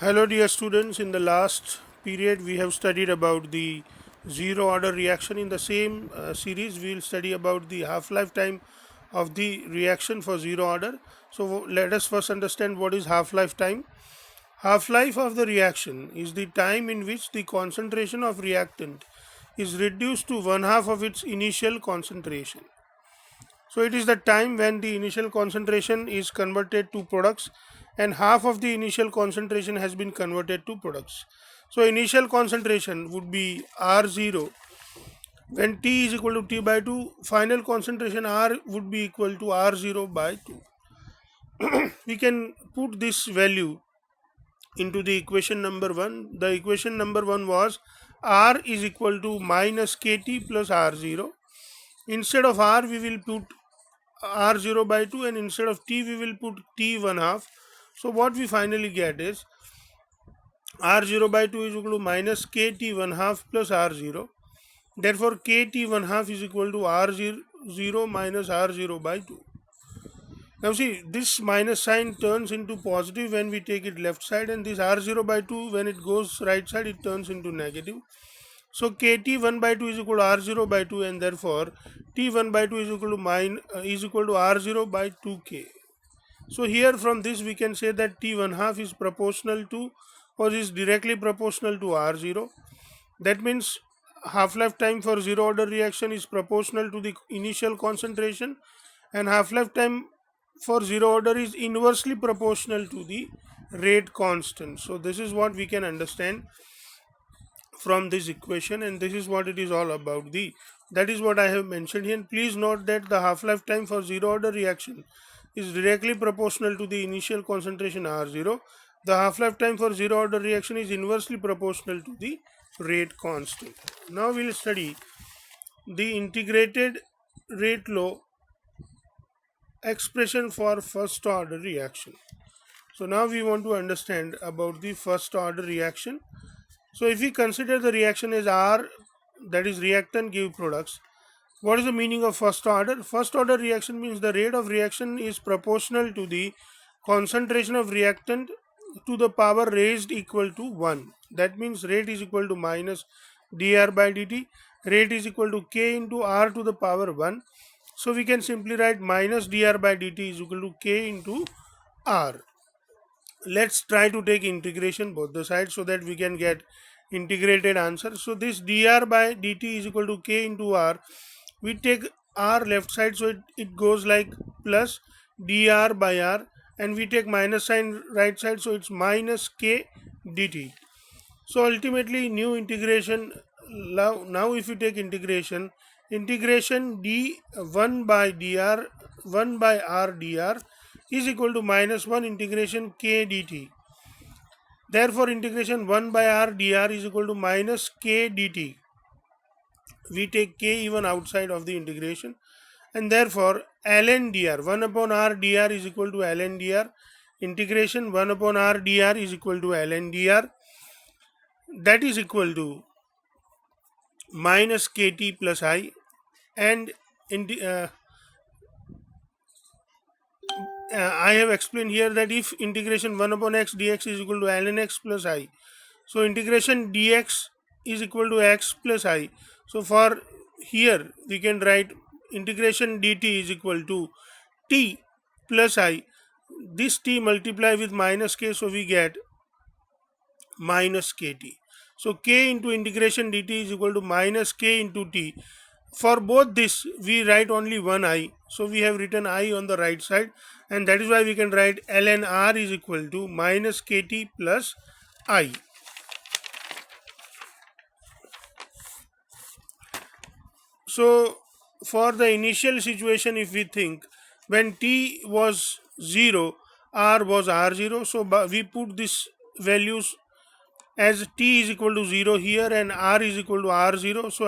Hello, dear students. In the last period, we have studied about the zero order reaction. In the same series, we will study about the half life time of the reaction for zero order. So, let us first understand what is half life time. Half life of the reaction is the time in which the concentration of reactant is reduced to one half of its initial concentration. So it is the time when the initial concentration is converted to products and half of the initial concentration has been converted to products. So initial concentration would be R0 when T is equal to T by 2, final concentration R would be equal to R0 by 2. We can put this value into the equation number 1. The equation number 1 was R is equal to minus KT plus R0. Instead of R we will put R0 by 2 and instead of T we will put T 1 half. So what we finally get is R0 by 2 is equal to minus KT 1 half plus R0. Therefore KT 1 half is equal to R0 minus R0 by 2. Now see, this minus sign turns into positive when we take it left side, and this R0 by 2 when it goes right side it turns into negative. So KT 1 by 2 is equal to R0 by 2, and therefore T 1 by 2 is equal to R0 by 2K. So here from this we can say that T 1 half is proportional to or is directly proportional to R0. That means half-life time for zero order reaction is proportional to the initial concentration, and half-life time for zero order is inversely proportional to the rate constant. So this is what we can understand from this equation, and this is what it is all about. That is what I have mentioned here. And please note that the half-life time for zero order reaction is directly proportional to the initial concentration R0. The half-life time for zero order reaction is inversely proportional to the rate constant. Now we will study the integrated rate law expression for first order reaction. So now we want to understand about the first order reaction. So if we consider the reaction as R, that is reactant give products, what is the meaning of first order? First order reaction means the rate of reaction is proportional to the concentration of reactant to the power raised equal to 1. That means rate is equal to minus dr by dt. Rate is equal to k into r to the power 1. So we can simply write minus dr by dt is equal to k into r. Let's try to take integration both the sides so that we can get integrated answer. So this dr by dt is equal to k into r. We take r left side, so it goes like plus dr by r, and we take minus sign right side, so it's minus k dt. So ultimately new integration, now if you take integration d1 by dr 1 by r dr is equal to minus 1 integration k dt. Therefore integration 1 by r dr is equal to minus k dt. We take k even outside of the integration, and therefore ln dr 1 upon r dr is equal to ln dr. Integration 1 upon r dr is equal to ln dr, that is equal to minus kt plus I, and I have explained here that if integration 1 upon x dx is equal to ln x plus I, so integration dx is equal to x plus I. So for here we can write integration dt is equal to t plus I. This t multiply with minus k, so we get minus kt. So k into integration dt is equal to minus k into t. For both this we write only one I, so we have written I on the right side, and that is why we can write ln r is equal to minus kt plus I. So for the initial situation, if we think when t was 0, r was r0, so we put this values as t is equal to 0 here and r is equal to r0. So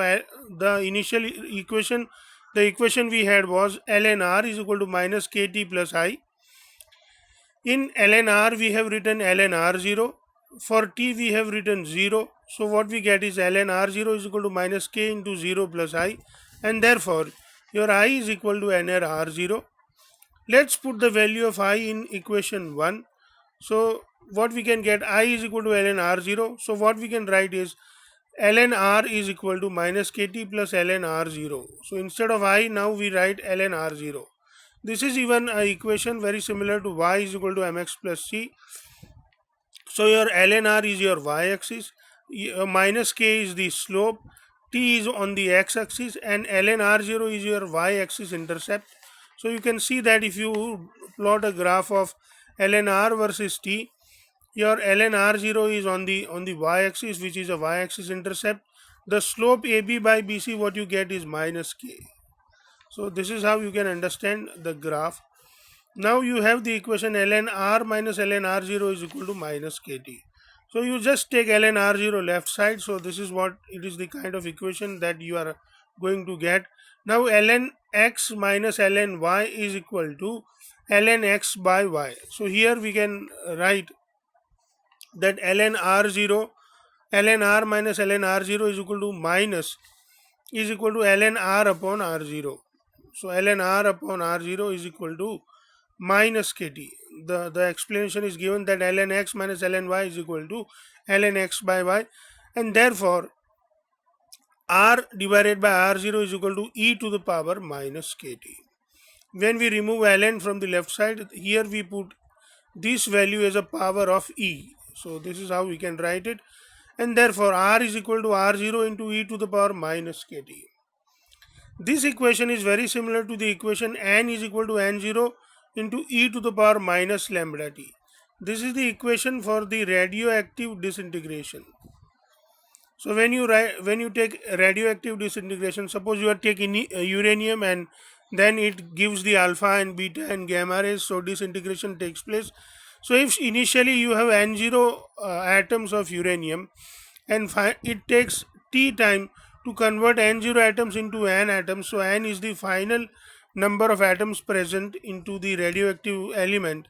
the initial equation, the equation we had was ln r is equal to minus kt plus I. In ln r we have written ln r0. For t we have written 0. So what we get is ln r0 is equal to minus k into 0 plus I, and therefore your I is equal to nr r0. Let's put the value of I in equation 1. So what we can get, I is equal to ln r0. So what we can write is ln r is equal to minus kt plus ln r0. So instead of I, now we write ln r0. This is even an equation very similar to y is equal to mx plus c. So your ln r is your y-axis, minus k is the slope, t is on the x-axis, and ln r0 is your y-axis intercept. So you can see that if you plot a graph of ln r versus t, your ln r0 is on the y-axis, which is a y-axis intercept. The slope ab by bc, what you get is minus k. So this is how you can understand the graph. Now you have the equation ln r minus ln r0 is equal to minus kt. So you just take ln r0 left side. So this is what it is, the kind of equation that you are going to get. Now ln x minus ln y is equal to ln x by y. So here we can write that ln r0, ln r minus ln r0 is equal to minus, is equal to ln r upon r0. So ln r upon r0 is equal to minus kt. The explanation is given that ln x minus ln y is equal to ln x by y, and therefore r divided by r0 is equal to e to the power minus kt. When we remove ln from the left side, here we put this value as a power of e. So this is how we can write it, and therefore r is equal to r0 into e to the power minus kt. This equation is very similar to the equation n is equal to n0 into e to the power minus lambda t. This is the equation for the radioactive disintegration. So when you take radioactive disintegration, suppose you are taking uranium and then it gives the alpha and beta and gamma rays, so disintegration takes place. So if initially you have n0 atoms of uranium, and it takes t time to convert n0 atoms into n atoms, so n is the final number of atoms present into the radioactive element,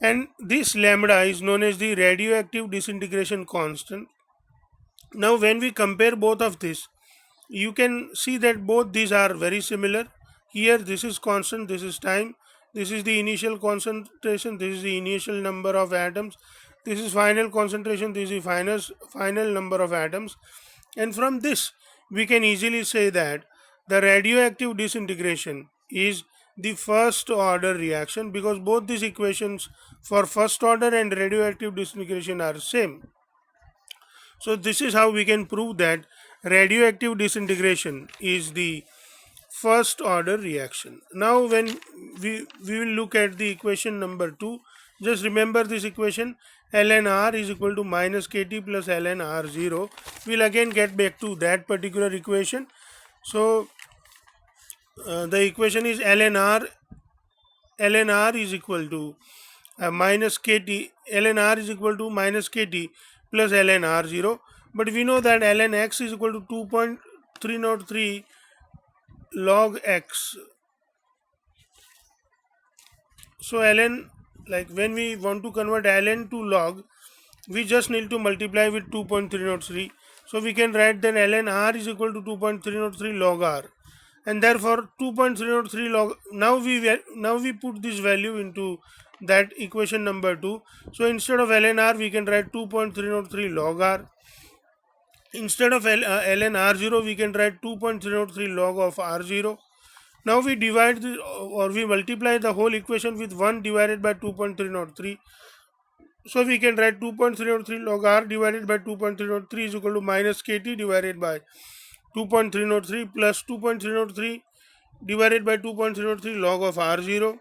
and this lambda is known as the radioactive disintegration constant. Now when we compare both of this, you can see that both these are very similar. Here this is constant, this is time, this is the initial concentration, this is the initial number of atoms, this is final concentration, this is the final number of atoms, and from this we can easily say that the radioactive disintegration is the first order reaction, because both these equations for first order and radioactive disintegration are same. So this is how we can prove that radioactive disintegration is the first order reaction. Now when we will look at the equation number 2, just remember this equation, ln r is equal to minus kt plus ln r0. We'll again get back to that particular equation. So the equation is ln r is equal to minus kt, ln r is equal to minus kt plus ln r0, but we know that ln x is equal to 2.303 log x. So ln, like when we want to convert ln to log, we just need to multiply with 2.303. So we can write that ln r is equal to 2.303 log r, and therefore 2.303 log. Now we put this value into that equation number 2. So instead of ln r, we can write 2.303 log r. Instead of ln r0, we can write 2.303 log of r0. Now we divide or we multiply the whole equation with 1 divided by 2.303. So we can write 2.303 log r divided by 2.303 is equal to minus kt divided by 2.303 plus 2.303 divided by 2.303 log of r0,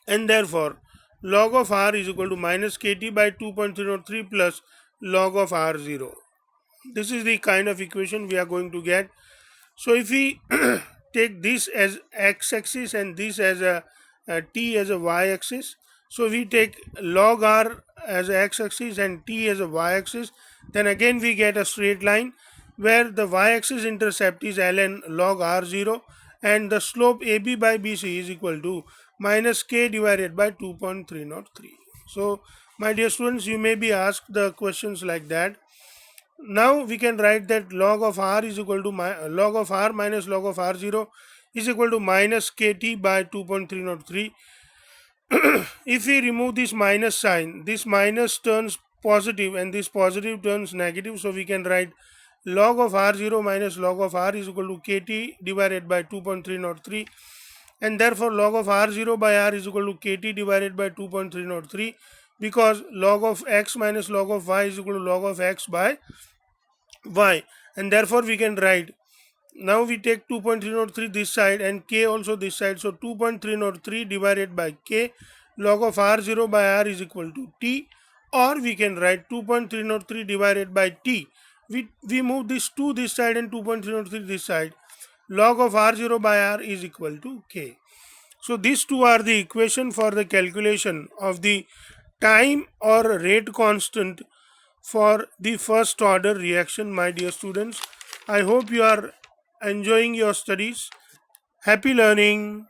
and therefore log of r is equal to minus kt by 2.303 plus log of r0. This is the kind of equation we are going to get. So if we take this as x-axis and this as a t as a y-axis, so we take log r as a x-axis and t as a y-axis, then again we get a straight line where the y-axis intercept is ln log r0 and the slope ab by bc is equal to minus k divided by 2.303. So my dear students, you may be asked the questions like that. Now we can write that log of r is equal to log of r minus log of r0 is equal to minus kt by 2.303. if we remove this minus sign, this minus turns positive and this positive turns negative. So we can write log of R0 minus log of R is equal to KT divided by 2.303, and therefore log of R0 by R is equal to KT divided by 2.303, because log of X minus log of Y is equal to log of X by Y, and therefore we can write, now we take 2.303 this side and K also this side, so 2.303 divided by K log of R0 by R is equal to T, or we can write 2.303 divided by T. We move this 2 this side and 2.303 this side, log of R0 by R is equal to K. So these two are the equation for the calculation of the time or rate constant for the first order reaction, my dear students. I hope you are enjoying your studies. Happy learning.